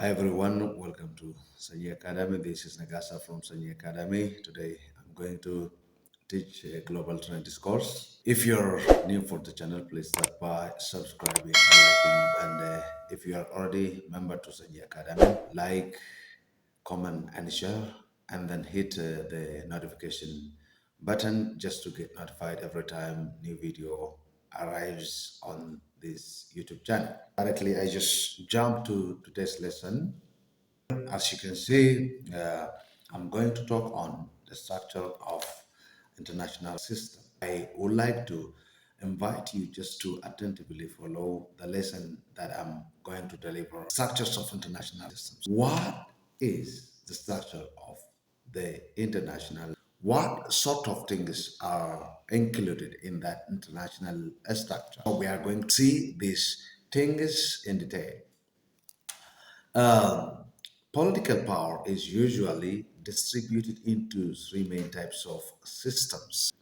Hi everyone, welcome to Sanyii Academy. This is Nagasa from Sanyii Academy. Today I'm going to teach a global trend discourse. If you're new for the channel, please start by subscribing and liking. And if you are already member to Sanyii Academy, like, comment, and share, and then hit the notification button just to get notified every time new video arrives on this YouTube channel. Directly, I just jump to today's lesson. As you can see, I'm going to talk on the structure of international system. I would like to invite you just to attentively follow the lesson that I'm going to deliver. Structures of international systems. What is the structure of the international? What sort of things are included in that international structure? So we are going to see these things in detail. Um, Political power is usually distributed into three main types of systems.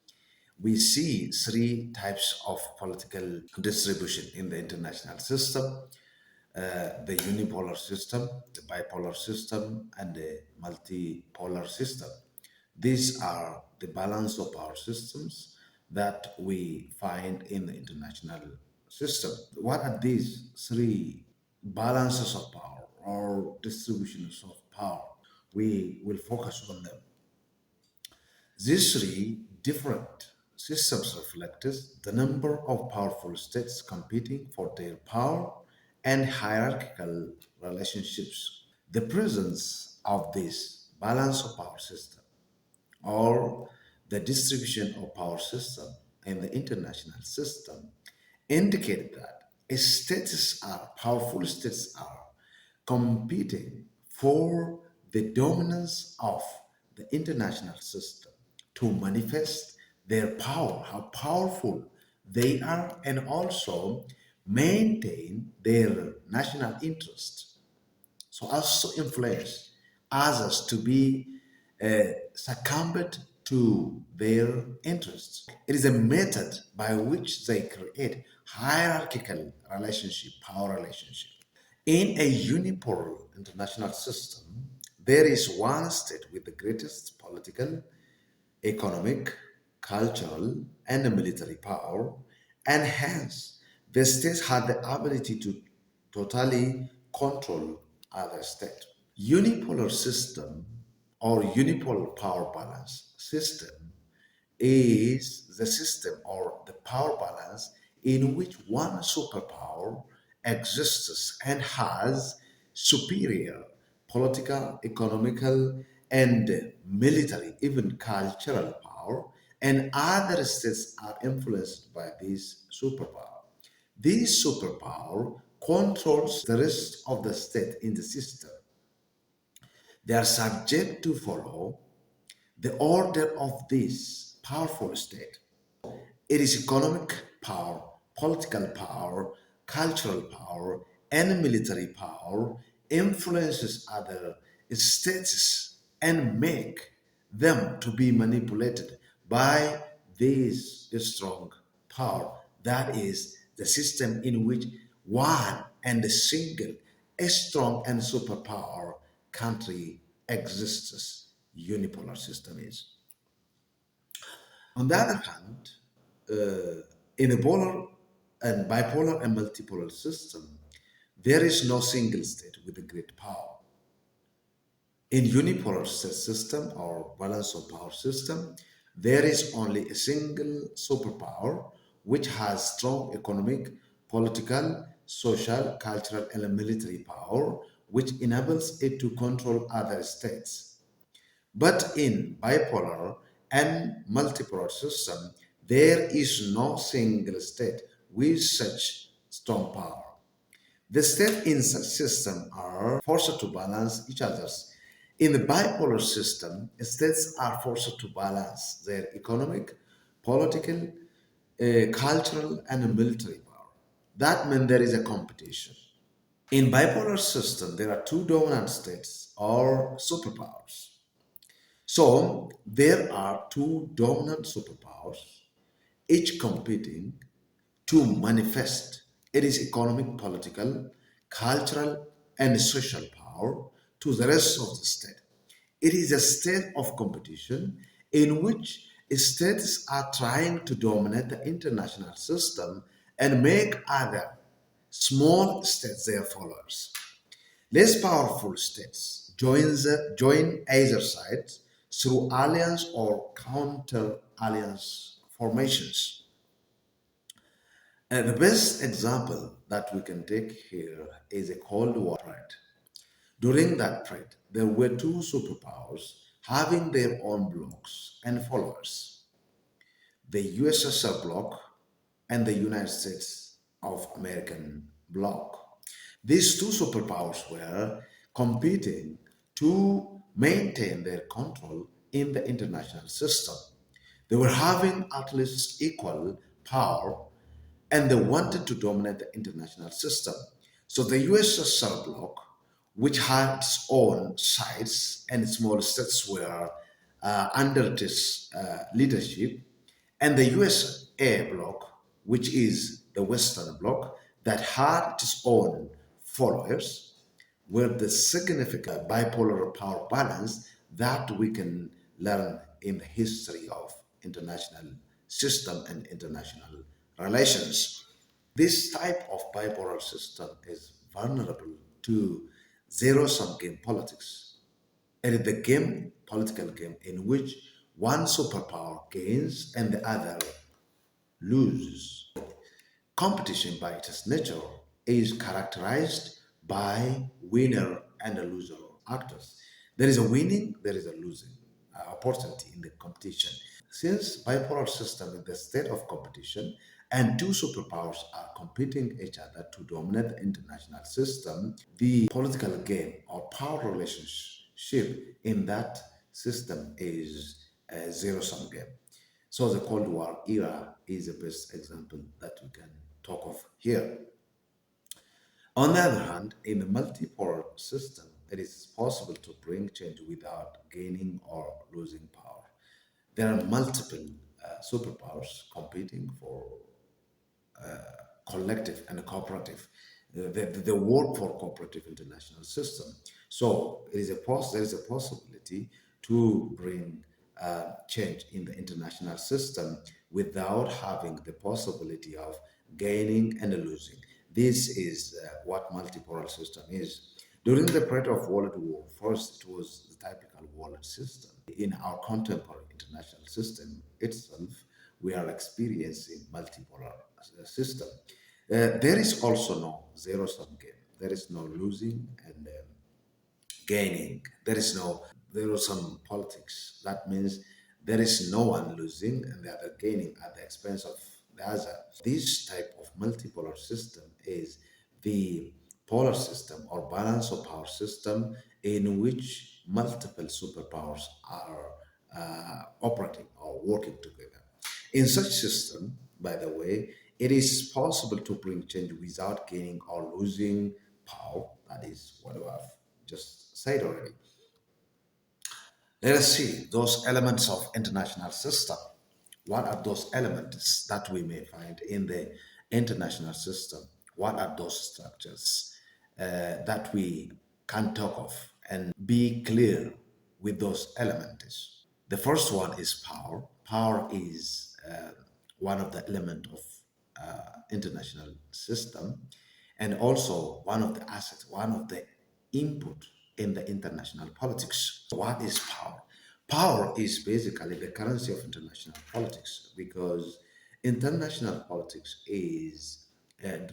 We see three types of political distribution in the international system: the unipolar system, the bipolar system, and the multipolar system. These are the balance of power systems that we find in the international system. What are these three balances of power or distributions of power? We will focus on them. These three different systems reflect the number of powerful states competing for their power and hierarchical relationships. The presence of this balance of power system or the distribution of power system in the international system indicate that powerful states are competing for the dominance of the international system to manifest their power, how powerful they are, and also maintain their national interest, so as to influence others to be succumbed to their interests. It is a method by which they create hierarchical relationship, power relationship. In a unipolar international system, there is one state with the greatest political, economic, cultural, and military power, and hence the states have the ability to totally control other states. Unipolar system or unipolar power balance system is the system or the power balance in which one superpower exists and has superior political, economical, and military, even cultural power, and other states are influenced by this superpower. This superpower controls the rest of the state in the system. They are subject to follow the order of this powerful state. It is economic power, political power, cultural power, and military power influences other states and make them to be manipulated by this strong power. That is the system in which one and a single strong and superpower country exists. Unipolar system is. On the other hand, in a polar and bipolar and multipolar system, there is no single state with a great power. In unipolar system or balance of power system, there is only a single superpower which has strong economic, political, social, cultural, and military power, which enables it to control other states. But in bipolar and multipolar system, there is no single state with such strong power. The states in such system are forced to balance each other's. In the bipolar system, states are forced to balance their economic, political, cultural, and military power. That means there is a competition. In bipolar system, there are two dominant states or superpowers. So there are two dominant superpowers, each competing to manifest its economic, political, cultural, and social power. power to the rest of the state. It is a state of competition in which states are trying to dominate the international system and make other small states their followers. Less powerful states join either side through alliance or counter alliance formations. And the best example that we can take here is a Cold War period. During that period, there were two superpowers having their own blocs and followers, the USSR bloc and the United States of American bloc. These two superpowers were competing to maintain their control in the international system. They were having at least equal power and they wanted to dominate the international system. So the USSR bloc, which had its own sides and small states were under this leadership, and the USA bloc, which is the Western bloc, that had its own followers, were the significant bipolar power balance that we can learn in the history of international system and international relations. This type of bipolar system is vulnerable to zero-sum game politics. It is the political game, in which one superpower gains and the other loses. Competition by its nature is characterized by winner and a loser actors. There is a winning, there is a losing opportunity in the competition. Since bipolar system is the state of competition and two superpowers are competing each other to dominate the international system, the political game or power relationship in that system is a zero-sum game. So the Cold War era is the best example that we can talk of here. On the other hand, in a multipolar system, it is possible to bring change without gaining or losing power. There are multiple superpowers competing for collective and cooperative. The work for cooperative international system. So there is a possibility to bring change in the international system without having the possibility of gaining and losing. This is what multipolar system is. During the period of World War, first it was the typical world system. In our contemporary international system itself, we are experiencing multipolar system. There is also no zero-sum game. There is no losing and gaining. There is no zero-sum politics. That means there is no one losing and the other gaining at the expense of the other. This type of multipolar system is the polar system or balance of power system in which multiple superpowers are operating or working together. In such system, by the way, it is possible to bring change without gaining or losing power. That is what I've just said already. Let us see those elements of international system. What are those elements that we may find in the international system? What are those structures that we can talk of and be clear with those elements? The first one is power. Power is one of the element of international system and also one of the assets, one of the input in the international politics. What is power? Power is basically the currency of international politics because international politics is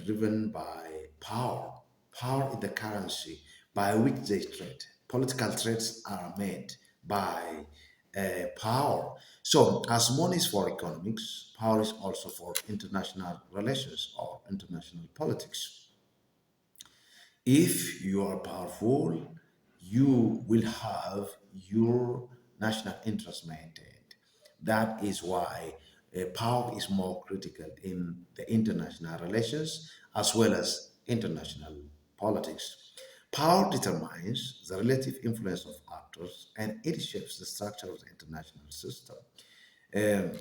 driven by power. Power is the currency by which they trade. Political trades are made by power. So, as money is for economics, power is also for international relations or international politics. If you are powerful, you will have your national interest maintained. That is why power is more critical in the international relations as well as international politics. Power determines the relative influence of actors and it shapes the structure of the international system. Um,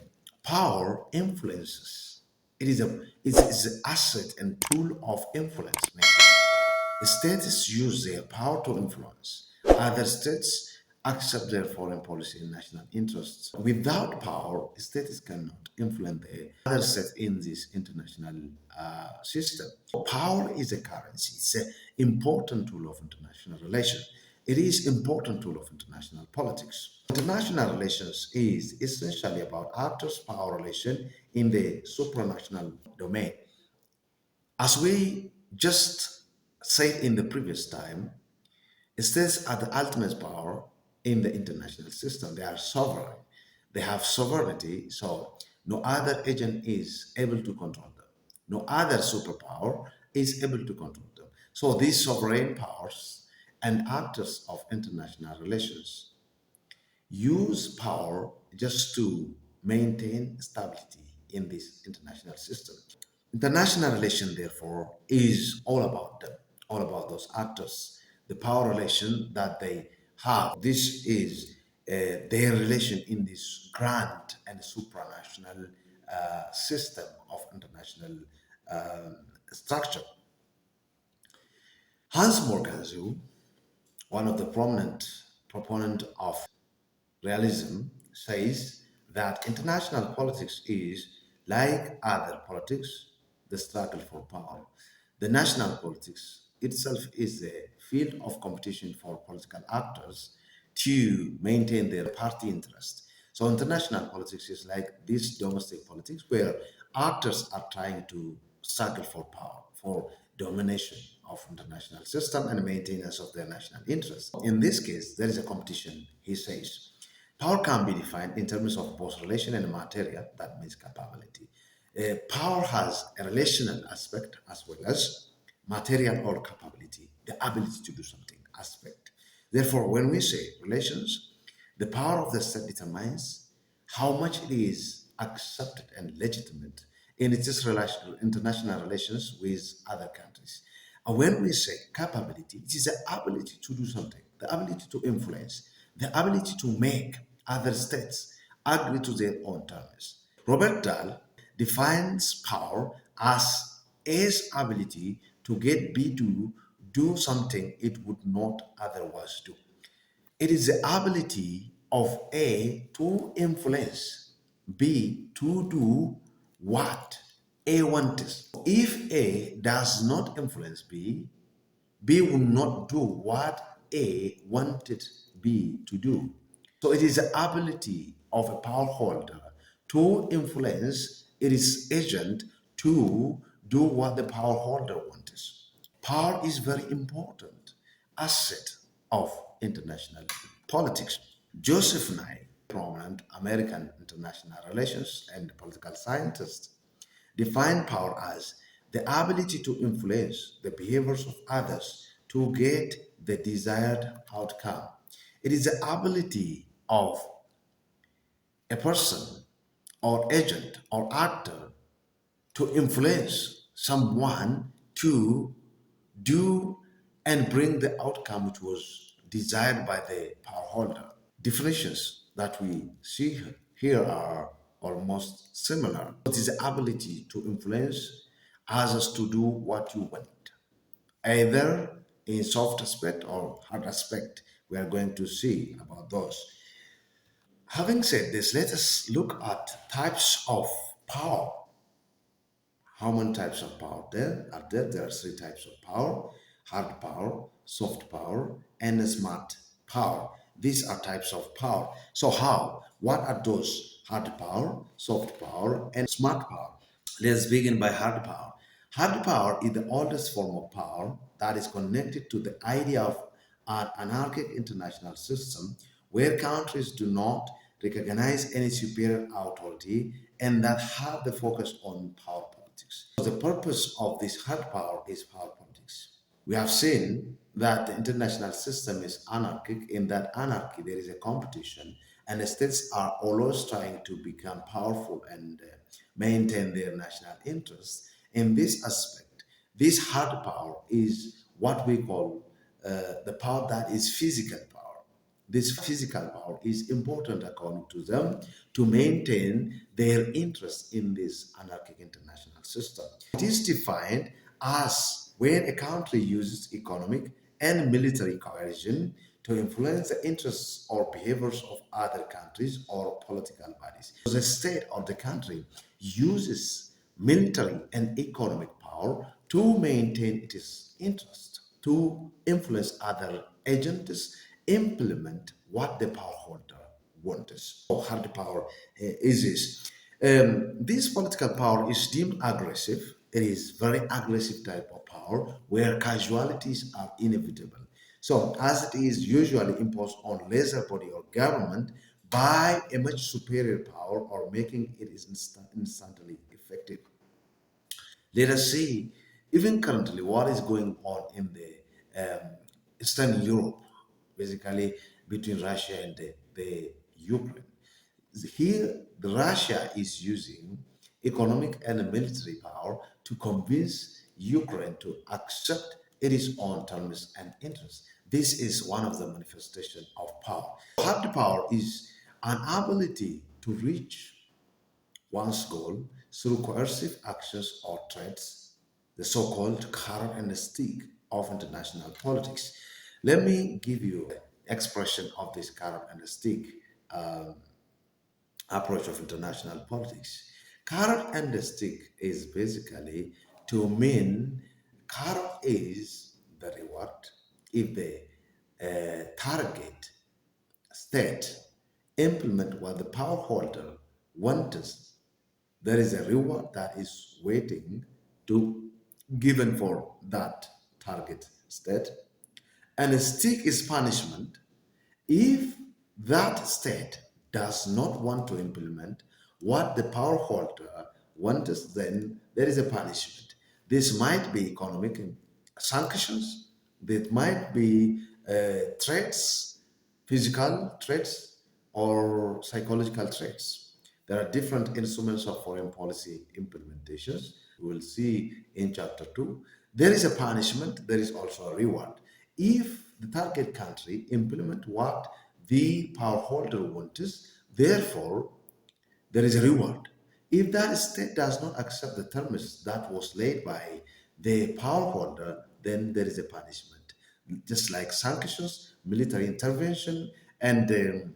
Power influences. It's an asset and tool of influence making. States use their power to influence. Other states accept their foreign policy and national interests. Without power, states cannot influence the other states in this international system. Power is a currency. It's an important tool of international relations. It is important tool of international politics. International relations is essentially about actors' power relation in the supranational domain. As we just said in the previous time, states are the ultimate power in the international system. They are sovereign. They have sovereignty, so no other agent is able to control them. No other superpower is able to control them. So these sovereign powers and actors of international relations use power just to maintain stability in this international system. International relation, therefore, is all about them, all about those actors, the power relation that they have. This is their relation in this grand and supranational system of international structure. Hans Morgenthau, one of the prominent proponent of realism, says that international politics is like other politics, the struggle for power. The national politics itself is a field of competition for political actors to maintain their party interest. So international politics is like this domestic politics where actors are trying to struggle for power, for domination of international system and maintenance of their national interests. In this case, there is a competition, he says. Power can be defined in terms of both relation and material, that means capability. Power has a relational aspect as well as material or capability, the ability to do something aspect. Therefore, when we say relations, the power of the state determines how much it is accepted and legitimate in its international relations with other countries. And when we say capability, it is the ability to do something, the ability to influence, the ability to make other states agree to their own terms. Robert Dahl defines power as A's ability to get B to do something it would not otherwise do. It is the ability of A to influence B to do what A wants. If A does not influence B, B will not do what A wanted B to do. So it is the ability of a power holder to influence its agent to do what the power holder wants. Power is very important asset of international politics. Joseph Nye, prominent American international relations and political scientist, defined power as the ability to influence the behaviors of others to get the desired outcome. It is the ability of a person or agent or actor to influence someone to do and bring the outcome which was desired by the power holder. Definitions that we see here are almost similar. It is the ability to influence others to do what you want, either in soft aspect or hard aspect. We are going to see about those. Having said this, let us look at types of power. How many types of power there are there? There are three types of power: hard power, soft power, and smart power. These are types of power. So how? What are those? Hard power, soft power, and smart power. Let's begin by hard power. Hard power is the oldest form of power that is connected to the idea of an anarchic international system where countries do not recognize any superior authority and that have the focus on power politics. So the purpose of this hard power is power politics. We have seen that the international system is anarchic. In that anarchy, there is a competition, and the states are always trying to become powerful and maintain their national interests. In this aspect, this hard power is what we call the power that is physical power. This physical power is important, according to them, to maintain their interest in this anarchic international system. It is defined as when a country uses economic and military coercion to influence the interests or behaviors of other countries or political bodies. The state or the country uses military and economic power to maintain its interest, to influence other agents, implement what the power holder wants. So hard power is this. This political power is deemed aggressive. It is very aggressive type of power where casualties are inevitable. So as it is usually imposed on lesser body or government by a much superior power or making it is instantly effective. Let us see, even currently, what is going on in the Eastern Europe, basically between Russia and the Ukraine. Here, the Russia is using economic and military power to convince Ukraine to accept its own terms and interests. This is one of the manifestations of power. Hard power is an ability to reach one's goal through coercive actions or threats, the so-called carrot and stick of international politics. Let me give you an expression of this carrot and stick approach of international politics. Carrot and stick is basically to mean carrot is the reward if the target state implement what the power holder wants. There is a reward that is waiting to given for that target state, and a stick is punishment if that state does not want to implement what the power holder wants. Then there is a punishment. This might be economic sanctions, it might be threats, physical threats, or psychological threats. There are different instruments of foreign policy implementations. We will see in chapter 2. There is a punishment, there is also a reward. If the target country implement what the power holder wants, therefore there is a reward. If that state does not accept the terms that was laid by the power holder, then there is a punishment. Just like sanctions, military intervention, and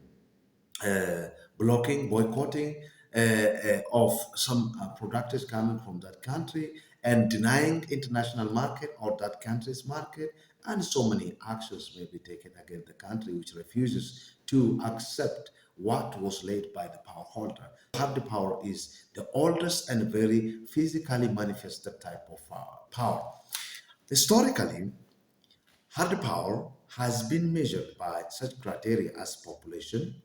blocking, boycotting of some products coming from that country and denying international market or that country's market, and so many actions may be taken against the country which refuses to accept what was laid by the power holder. Have the power is the oldest and very physically manifested type of power. Historically, hard power has been measured by such criteria as population,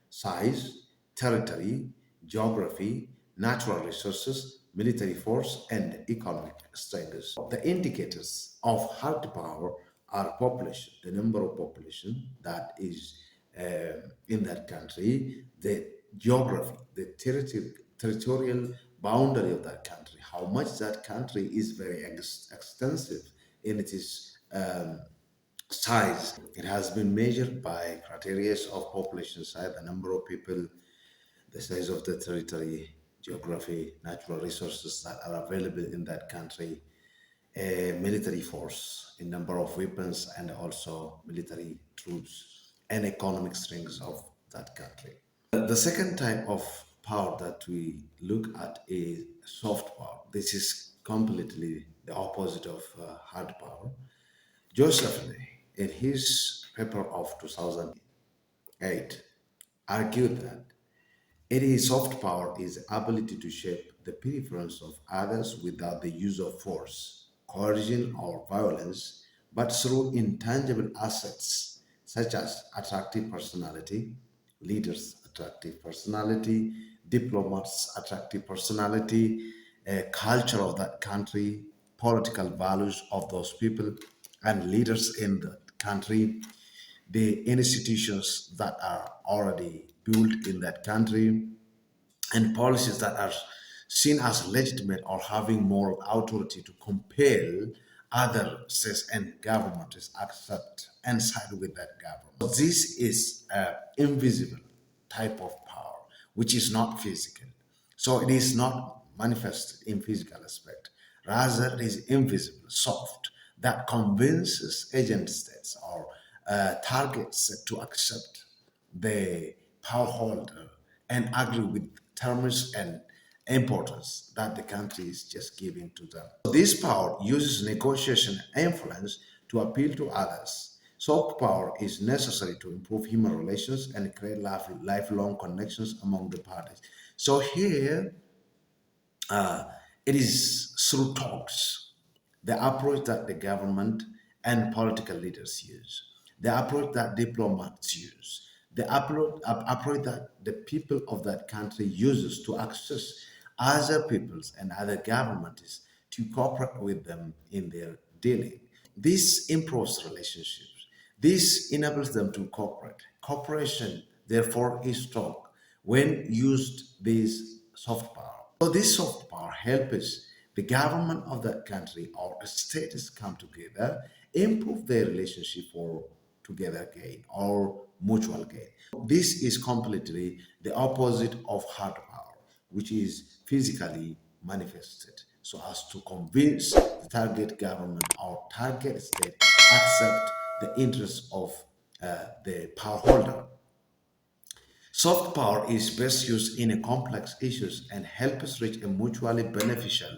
size, territory, geography, natural resources, military force, and economic status. The indicators of hard power are population, the number of population that is in that country, the geography, the territorial boundary of that country, how much that country is very extensive in its size. It has been measured by criteria of population size, the number of people, the size of the territory, geography, natural resources that are available in that country, military force, in number of weapons, and also military troops, and economic strength of that country. The second type of power that we look at is soft power. This is completely the opposite of hard power. Joseph, in his paper of 2008, argued that it is soft power is the ability to shape the preference of others without the use of force, coercion, or violence, but through intangible assets such as attractive personality, leaders' attractive personality, diplomats' attractive personality, culture of that country, political values of those people, and leaders in the country, the institutions that are already built in that country, and policies that are seen as legitimate or having moral authority to compel other states and governments to accept and side with that government. So this is an invisible type of power, which is not physical. So it is not manifested in physical aspect. Rather, it is invisible, soft. that convinces agent states or targets to accept the power holder and agree with terms and importance that the country is just giving to them. This power uses negotiation influence to appeal to others. Soft power is necessary to improve human relations and create lifelong connections among the parties. So here it is through talks, the approach that the government and political leaders use, the approach that diplomats use, the approach that the people of that country uses to access other peoples and other governments to cooperate with them in their dealing. This improves relationships. This enables them to cooperate. Cooperation, therefore, is strong when used this soft power. So this soft power helps the government of that country or a states come together, improve their relationship for together gain or mutual gain. This is completely the opposite of hard power, which is physically manifested so as to convince the target government or target state accept the interests of the power holder. Soft power is best used in a complex issues and helps reach a mutually beneficial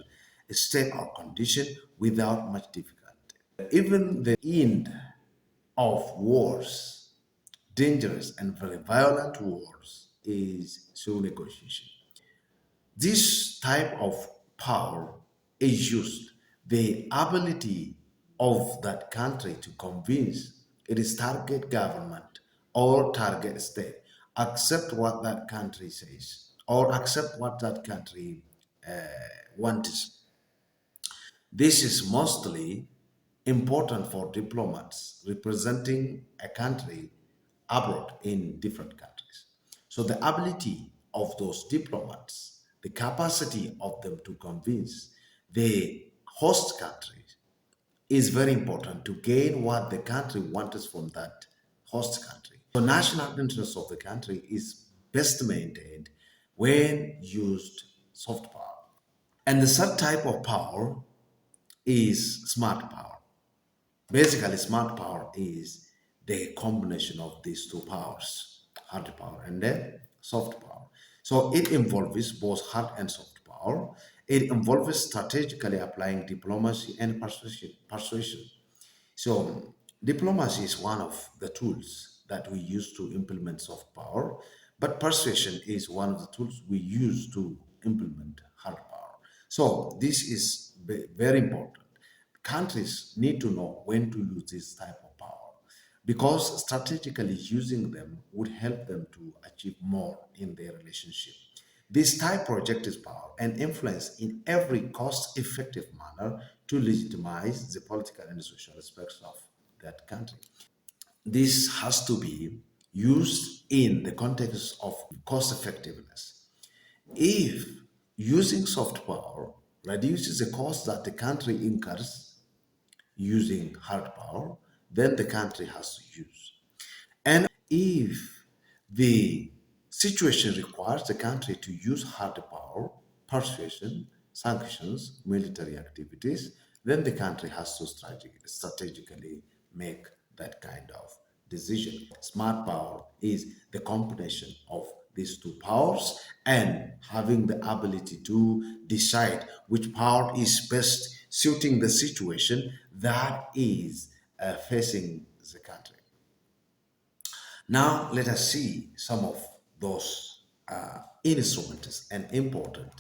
state or condition without much difficulty. Even the end of wars, dangerous and very violent wars, is through negotiation. This type of power is used, the ability of that country to convince its target government or target state accept what that country says or accept what that country wants. This is mostly important for diplomats representing a country abroad in different countries. So, the ability of those diplomats, the capacity of them to convince the host countries is very important to gain what the country wants from that host country. So, national interest of the country is best maintained when used soft power. And the third type of power is smart power. Basically, smart power is the combination of these two powers, hard power and then soft power. So it involves both hard and soft power. It involves strategically applying diplomacy and persuasion. So, diplomacy is one of the tools that we use to implement soft power, but persuasion is one of the tools we use to implement hard power. So, this is very important. Countries need to know when to use this type of power because strategically using them would help them to achieve more in their relationship. This type projects power and influence in every cost-effective manner to legitimize the political and social aspects of that country. This has to be used in the context of cost effectiveness. If using soft power reduces the cost that the country incurs using hard power, then the country has to use. And if the situation requires the country to use hard power, persuasion, sanctions, military activities, then the country has to strategically make that kind of decision. Smart power is the combination of these two powers and having the ability to decide which power is best suiting the situation that is facing the country. Now, let us see some of those instruments and important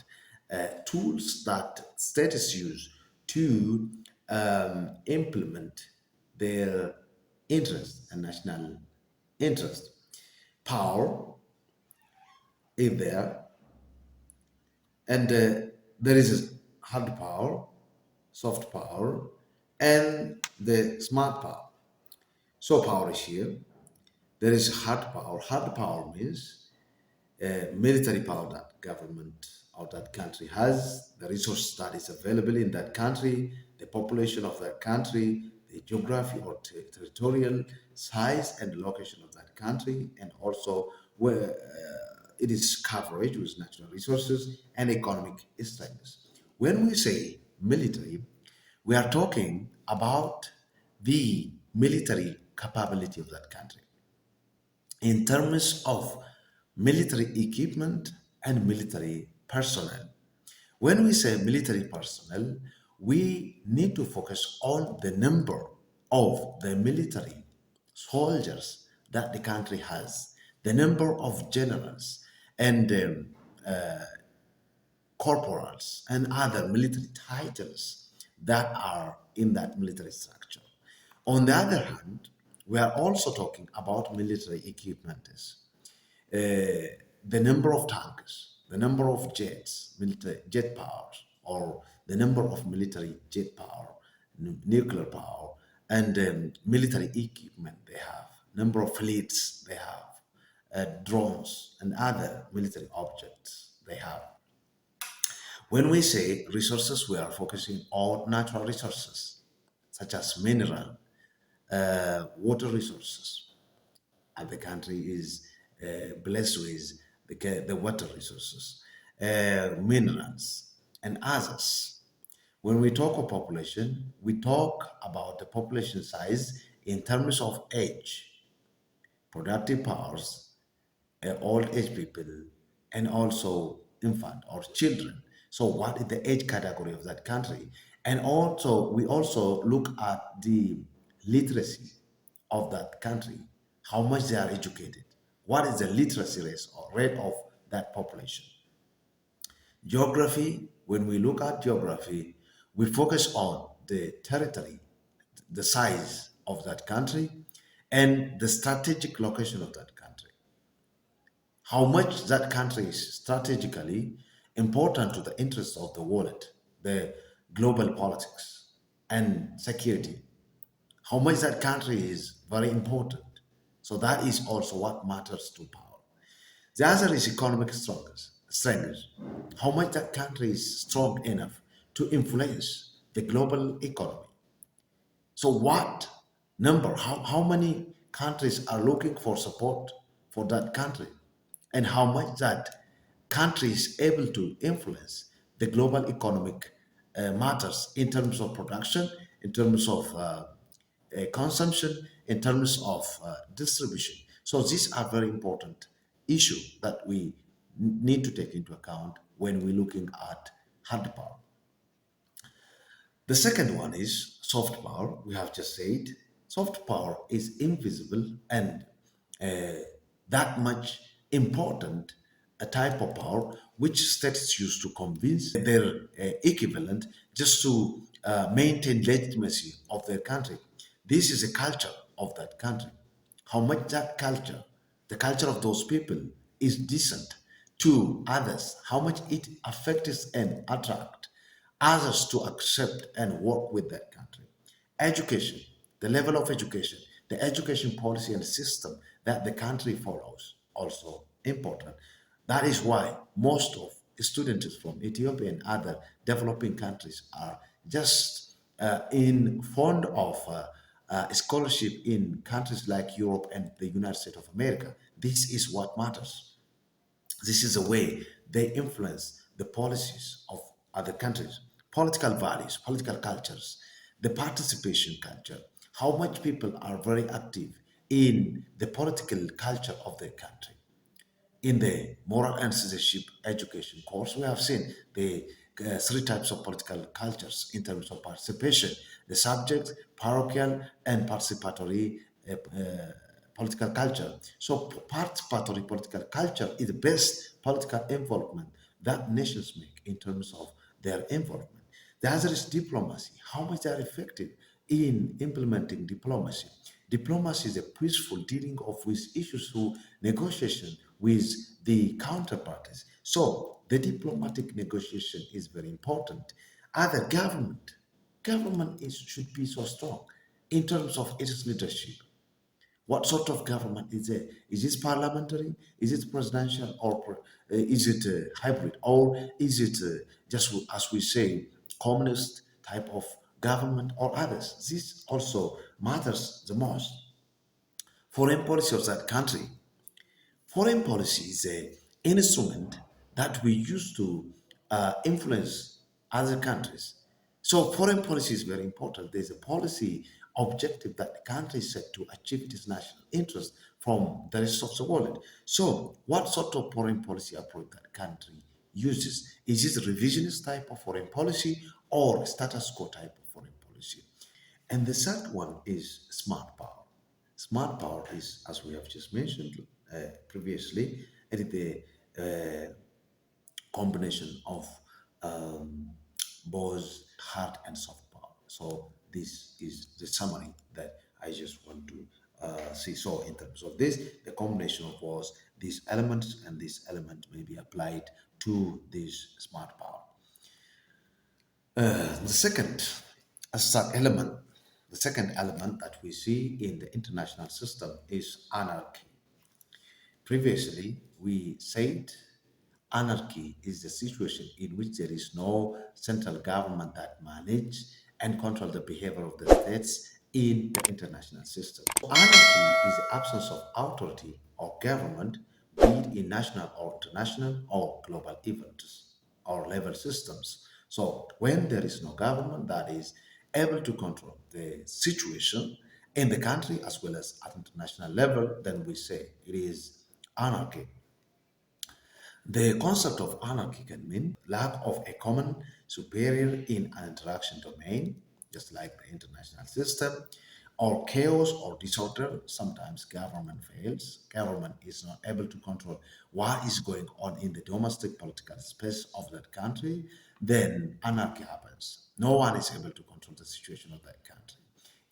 tools that states use to implement their interest and national interest. Power is there, and there is a hard power, soft power, and the smart power. So, power is here. There is hard power. Hard power means military power that government of that country has, the resource that is available in that country, the population of that country, the geography or territorial size and location of that country, and also where it is coverage with natural resources and economic strengths. When we say military, We are talking about the military capability of that country in terms of military equipment and military personnel. When we say military personnel, we need to focus on the number of the military soldiers that the country has, the number of generals and corporals and other military titles that are in that military structure. On the other hand, we are also talking about military equipment, the number of tanks, the number of jets, military jet power, or the number of military jet power, nuclear power, and military equipment they have, number of fleets they have, drones and other military objects they have. When we say resources, we are focusing on natural resources such as mineral, water resources, and the country is blessed with the water resources, minerals, and others. When we talk of population, we talk about the population size in terms of age, productive powers, old age people, and also infant or children. So, what is the age category of that country? And also, we also look at the literacy of that country, how much they are educated, what is the literacy rate or rate of that population. Geography, when we look at geography, we focus on the territory, the size of that country, and the strategic location of that country, how much that country is strategically important to the interests of the world, the global politics and security, how much that country is very important. So that is also what matters to power. The other is economic strength, how much that country is strong enough to influence the global economy. So what number, how many countries are looking for support for that country and how much that country is able to influence the global economic matters in terms of production, in terms of consumption, in terms of distribution. So these are very important issues that we need to take into account when we're looking at hard power. The second one is soft power. We have just said soft power is invisible and that much important a type of power which states use to convince their equivalent just to maintain legitimacy of their country. This is a culture of that country. How much that culture, the culture of those people, is decent to others, how much it affects and attract others to accept and work with that country. Education, the level of education, the education policy and system that the country follows, also important. That is why most of students from Ethiopia and other developing countries are just in fond of scholarship in countries like Europe and the United States of America. This is what matters. This is the way they influence the policies of other countries, political values, political cultures, the participation culture, how much people are very active in the political culture of their country. In the moral and citizenship education course, we have seen the three types of political cultures in terms of participation: the subject, parochial, and participatory political culture. So, participatory political culture is the best political involvement that nations make in terms of their involvement. The other is diplomacy, how much they are effective in implementing diplomacy. Diplomacy is a peaceful dealing of with issues through negotiation with the counterparties. So the diplomatic negotiation is very important. Other government should be so strong in terms of its leadership. What sort of government is it? Is it parliamentary? Is it presidential? Or is it hybrid? Or is it just as we say, communist type of government or others? This also matters the most. Foreign policy of that country. Foreign policy is a instrument that we use to influence other countries. So foreign policy is very important. There's a policy objective that the country is set to achieve its national interest from the rest of the world. So what sort of foreign policy approach that country uses? Is it a revisionist type of foreign policy or status quo type of foreign policy? And the third one is smart power. Smart power is, as we have just mentioned previously, it is the combination of um, both hard and soft power. So this is the summary that I just want to see. So in terms of this, the combination of both these elements and this element may be applied to this smart power. The element, the second element that we see in the international system is anarchy. Previously, we said anarchy is the situation in which there is no central government that manage and control the behavior of the states in the international system. So anarchy is the absence of authority or government, be it in national or international or global events or level systems. So when there is no government that is able to control the situation in the country as well as at international level, then we say it is anarchy. The concept of anarchy can mean lack of a common superior in an interaction domain, just like the international system, or chaos or disorder. Sometimes government fails. Government is not able to control what is going on in the domestic political space of that country. Then anarchy happens. No one is able to control the situation of that country.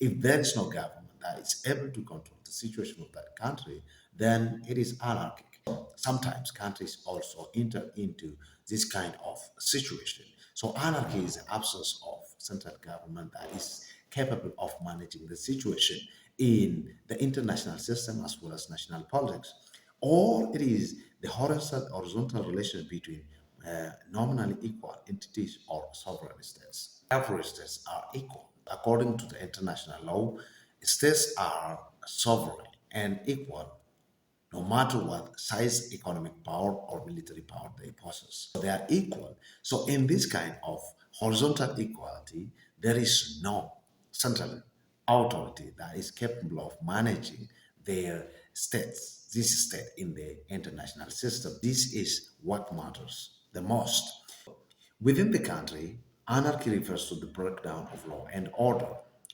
If there is no government that is able to control the situation of that country, then it is anarchic. Sometimes countries also enter into this kind of situation. So anarchy is the absence of central government that is capable of managing the situation in the international system as well as national politics. Or it is the horizontal relation between nominally equal entities or sovereign states. Every states are equal. According to the international law, states are sovereign and equal no matter what size economic power or military power they possess. So they are equal. So in this kind of horizontal equality, there is no central authority that is capable of managing their states, this state in the international system. This is what matters the most. Within the country, anarchy refers to the breakdown of law and order.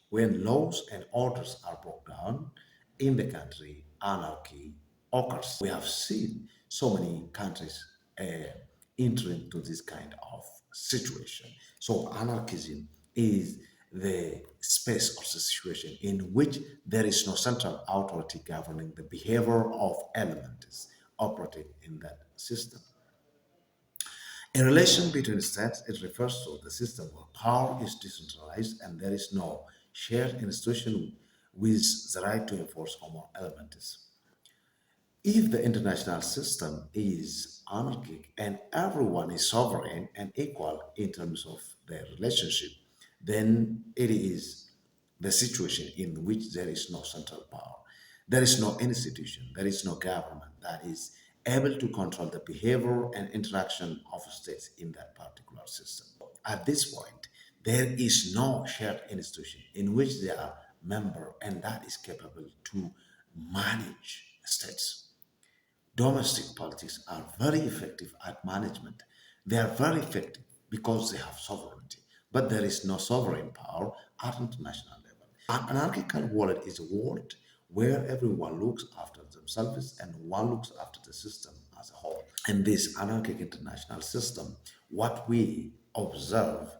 When laws and orders are broken down in the country, anarchy occurs. We have seen so many countries enter into this kind of situation. So, anarchism is the space or situation in which there is no central authority governing the behavior of elements operating in that system. In relation between states, it refers to the system where power is decentralized and there is no shared institution with the right to enforce common elements. If the international system is anarchic and everyone is sovereign and equal in terms of their relationship, then it is the situation in which there is no central power. There is no institution, there is no government that is able to control the behavior and interaction of states in that particular system. At this point, there is no shared institution in which there are member and that is capable to manage states. Domestic politics are very effective at management. They are very effective because they have sovereignty, but there is no sovereign power at international level. An anarchical world is a world where everyone looks after themselves and one looks after the system as a whole. In this anarchic international system, what we observe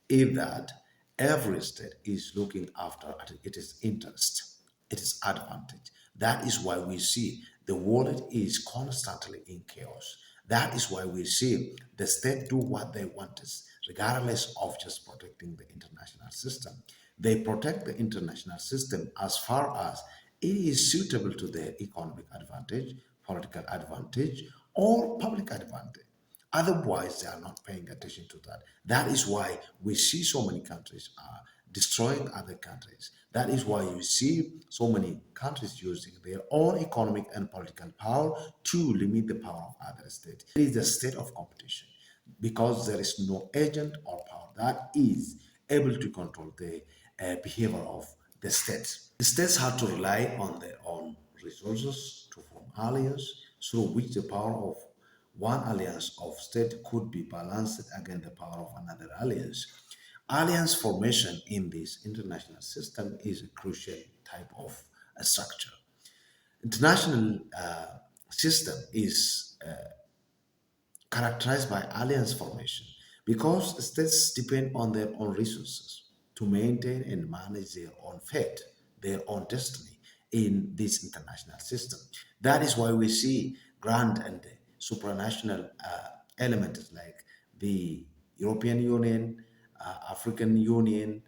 is that every state is looking after its interest, its advantage. That is why we see the world is constantly in chaos. That is why we see the state do what they want, regardless of just protecting the international system. They protect the international system as far as it is suitable to their economic advantage, political advantage, or public advantage. Otherwise, they are not paying attention to that. That is why we see so many countries are destroying other countries. That is why you see so many countries using their own economic and political power to limit the power of other states. It is a state of competition because there is no agent or power that is able to control the behavior of the states. The states have to rely on their own resources to form alliances through which the power of one alliance of state could be balanced against the power of another alliance. Alliance formation in this international system is a crucial type of structure. International system is characterized by alliance formation because states depend on their own resources to maintain and manage their own fate, their own destiny in this international system. That is why we see grand and supranational elements like the European Union, African Union,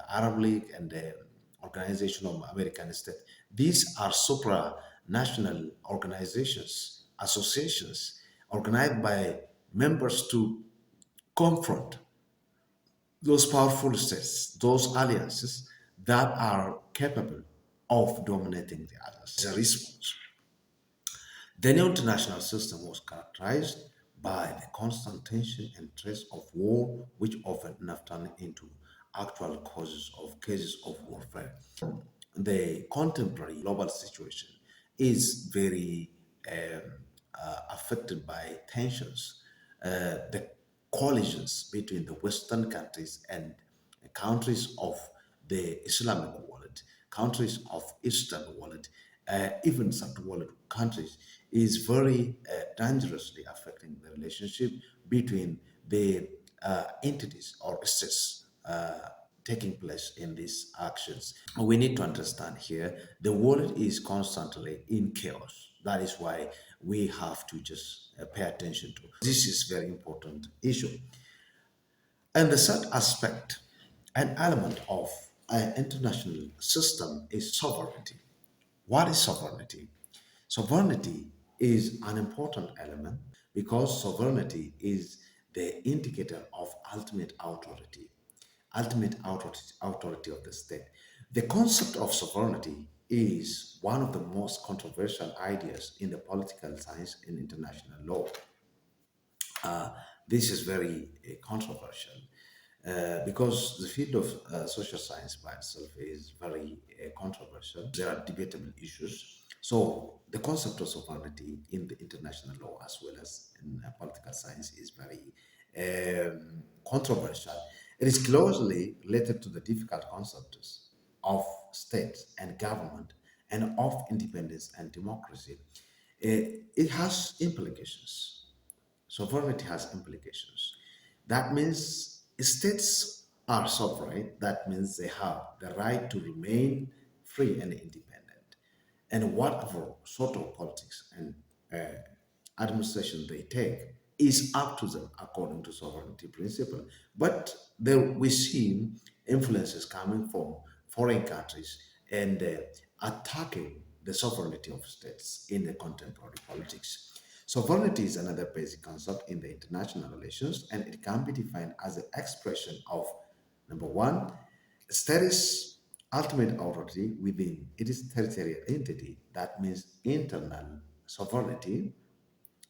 Arab League, and the Organization of American States. These are supranational organizations, associations organized by members to confront those powerful states, those alliances that are capable of dominating the others. As a response, the new international system was characterized by the constant tension and threats of war, which often enough turned into actual causes of cases of warfare. The contemporary global situation is very affected by tensions, the collisions between the Western countries and countries of the Islamic world, countries of Eastern world, even some world countries, is very dangerously affecting the relationship between the entities or states taking place in these actions. We need to understand here the world is constantly in chaos. That is why we have to just pay attention to. This is very important issue. And the third aspect, an element of an international system is sovereignty. What is sovereignty? Sovereignty is an important element because sovereignty is the indicator of ultimate authority of the state. The concept of sovereignty is one of the most controversial ideas in the political science and international law. Uh, this is very controversial because the field of social science by itself is very controversial. There are debatable issues. So the concept of sovereignty in the international law as well as in political science is very controversial. It is closely related to the difficult concepts of state and government and of independence and democracy. It has implications. Sovereignty has implications. That means states are sovereign. That means they have the right to remain free and independent. And whatever sort of politics and administration they take is up to them according to sovereignty principle. But there we see influences coming from foreign countries and attacking the sovereignty of states in the contemporary politics. Sovereignty is another basic concept in the international relations, and it can be defined as the expression of number one, status ultimate authority within its territorial entity. That means internal sovereignty.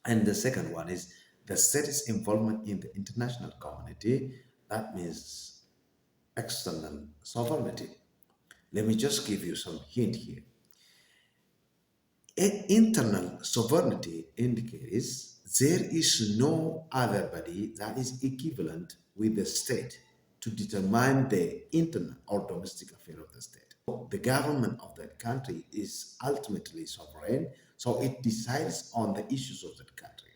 And the second one is the state's involvement in the international community. That means external sovereignty. Let me just give you some hint here. Internal sovereignty indicates there is no other body that is equivalent with the state to determine the internal or domestic affair of the state. The government of that country is ultimately sovereign, so it decides on the issues of that country.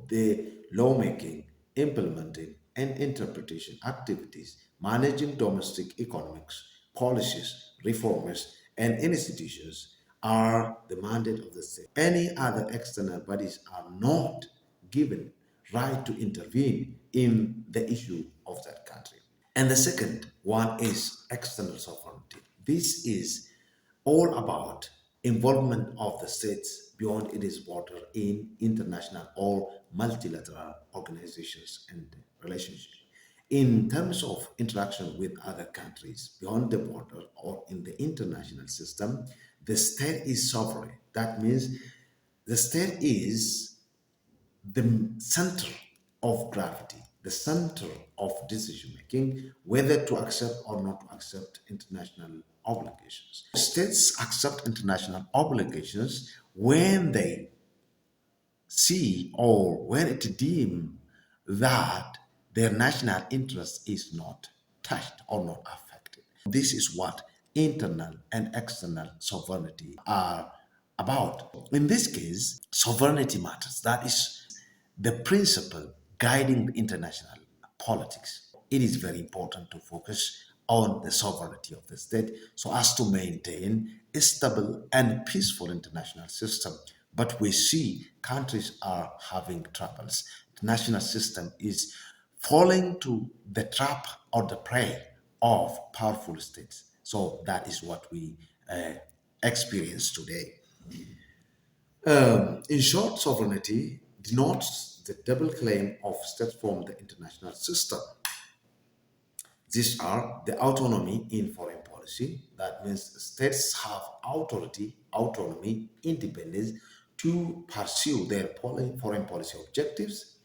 The lawmaking, implementing, and interpretation activities, managing domestic economics, policies, reforms, and institutions are the mandate of the state. Any other external bodies are not given right to intervene in the issue of that country. And the second one is external sovereignty. This is all about involvement of the states beyond its border in international or multilateral organizations and relationships. In terms of interaction with other countries beyond the border or in the international system, the state is sovereign. That means the state is the center of gravity. the center of decision making, whether to accept or not to accept international obligations. States accept international obligations when they see or when it deem that their national interest is not touched or not affected. This is what internal and external sovereignty are about. In this case, sovereignty matters. That is the principle guiding international politics. It is very important to focus on the sovereignty of the state so as to maintain a stable and peaceful international system. But we see countries are having troubles. The national system is falling to the trap or the prey of powerful states. So that is what we experience today. In short, sovereignty denotes the double claim of states from the international system. These are the autonomy in foreign policy. That means states have authority, autonomy, independence to pursue their foreign policy objectives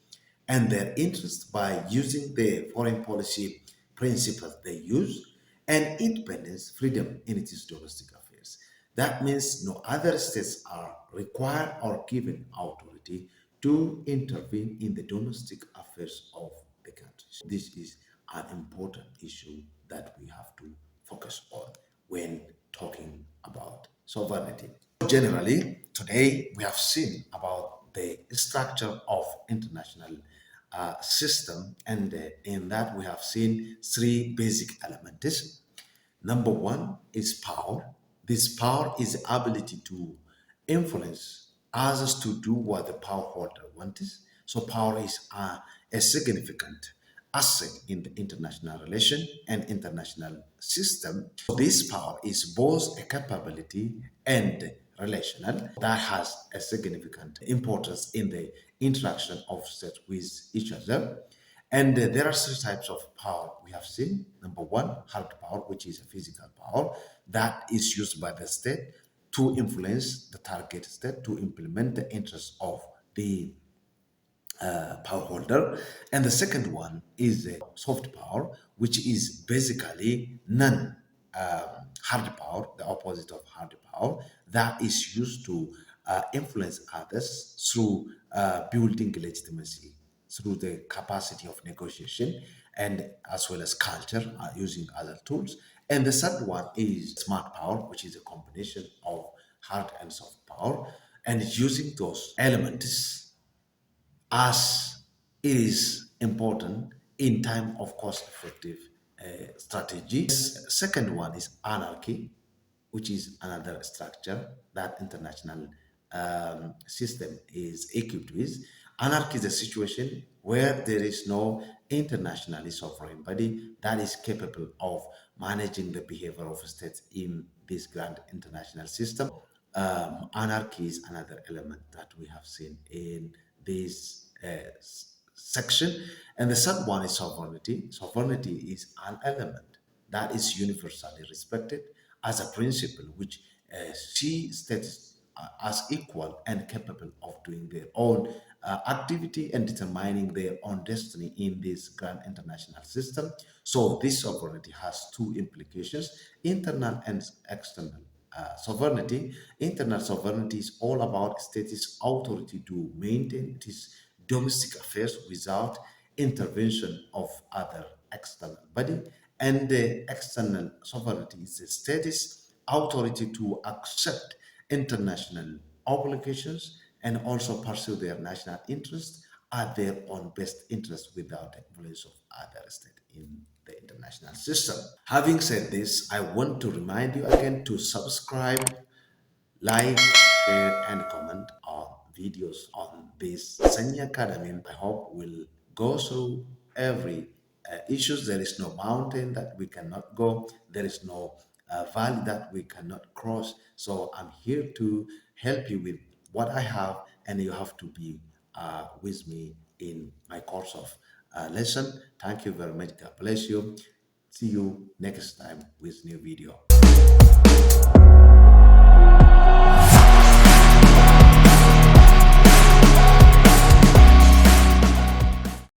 and their interests by using the foreign policy principles they use, and independence, freedom in its domestic affairs. That means no other states are required or given authority to intervene in the domestic affairs of the country. So this is an important issue that we have to focus on when talking about sovereignty. Generally, today we have seen about the structure of international system, and in that we have seen three basic elements. Number one is power. This power is the ability to influence others to do what the power holder wants. So power is a significant asset in the international relation and international system. So this power is both a capability and relational that has a significant importance in the interaction of states with each other. And there are three types of power we have seen. Number one, hard power, which is a physical power that is used by the state to influence the target state to implement the interests of the power holder. And the second one is soft power, which is basically non hard power, the opposite of hard power, that is used to influence others through building legitimacy, through the capacity of negotiation, and as well as culture, using other tools. And the third one is smart power, which is a combination of hard and soft power, and using those elements as it is important in time of cost-effective strategy. Second one is anarchy, which is another structure that international system is equipped with. Anarchy is a situation where there is no internationally sovereign body that is capable of managing the behavior of states in this grand international system. Anarchy is another element that we have seen in this section. And the third one is sovereignty. Sovereignty is an element that is universally respected as a principle which see states as equal and capable of doing their own activity and determining their own destiny in this grand international system. So this sovereignty has two implications: internal and external. Sovereignty, internal sovereignty is all about states' authority to maintain its domestic affairs without intervention of other external body, and the external sovereignty is the state's authority to accept international obligations and also pursue their national interests at their own best interest without the influence of other states in the international system. Having said this, I want to remind you again to subscribe, like, share, and comment on videos on this Sanyii Academy. I hope we'll go through every issues. There is no mountain that we cannot go. There is no valley that we cannot cross. So I'm here to help you with what I have, and you have to be with me in my course of lesson. Thank you very much. God bless you. See you next time with new video.